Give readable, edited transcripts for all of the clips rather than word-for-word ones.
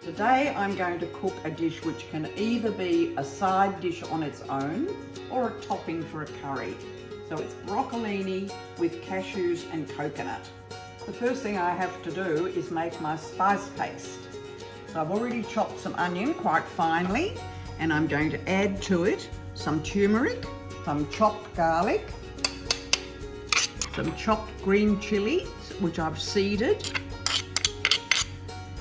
Today I'm going to cook a dish which can either be a side dish on its own or a topping for a curry. So it's broccolini with cashews and coconut. The first thing I have to do is make my spice paste. So I've already chopped some onion quite finely, and I'm going to add to it some turmeric, some chopped garlic, some chopped green chilli, which I've seeded.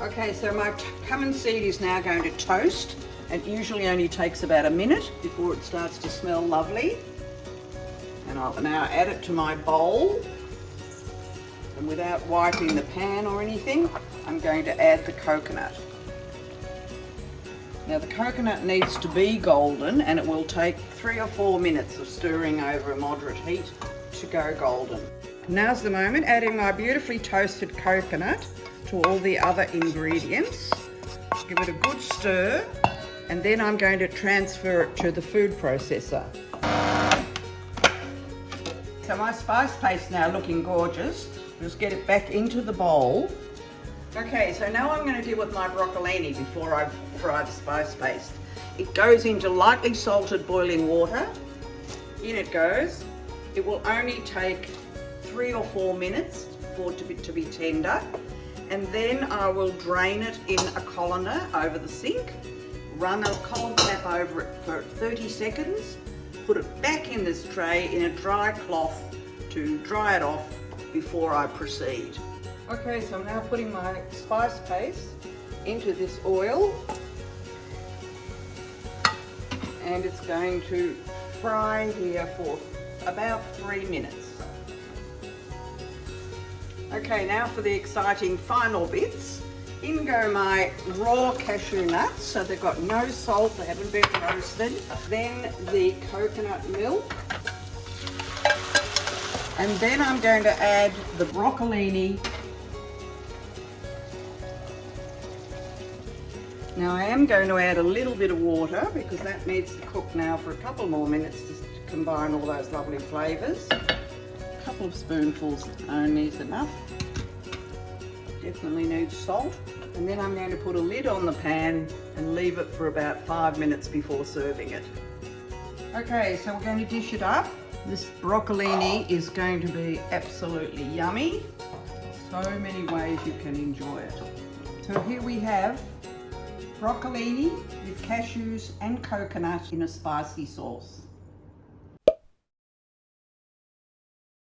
Okay, so my cumin seed is now going to toast. It usually only takes about a minute before it starts to smell lovely. And I'll now add it to my bowl. And without wiping the pan or anything, I'm going to add the coconut. Now the coconut needs to be golden, and it will take 3 or 4 minutes of stirring over a moderate heat to go golden. Now's the moment, adding my beautifully toasted coconut to all the other ingredients. Give it a good stir, and then I'm going to transfer it to the food processor. So my spice paste now looking gorgeous. Just get it back into the bowl. Okay, so now I'm going to deal with my broccolini before I fry the spice paste. It goes into lightly salted boiling water. In it goes. It will only take 3 or 4 minutes for it to be tender. And then I will drain it in a colander over the sink, run a cold tap over it for 30 seconds, put it back in this tray in a dry cloth to dry it off before I proceed. Okay, so I'm now putting my spice paste into this oil, and it's going to fry here for about 3 minutes. Okay, now for the exciting final bits. In go my raw cashew nuts, so they've got no salt, they haven't been roasted. Then the coconut milk. And then I'm going to add the broccolini. Now I am going to add a little bit of water because that needs to cook now for a couple more minutes to combine all those lovely flavours. A couple of spoonfuls only is enough. Definitely needs salt. And then I'm going to put a lid on the pan and leave it for about 5 minutes before serving it. Okay, so we're going to dish it up. This broccolini is going to be absolutely yummy. So many ways you can enjoy it. So here we have broccolini with cashews and coconut in a spicy sauce.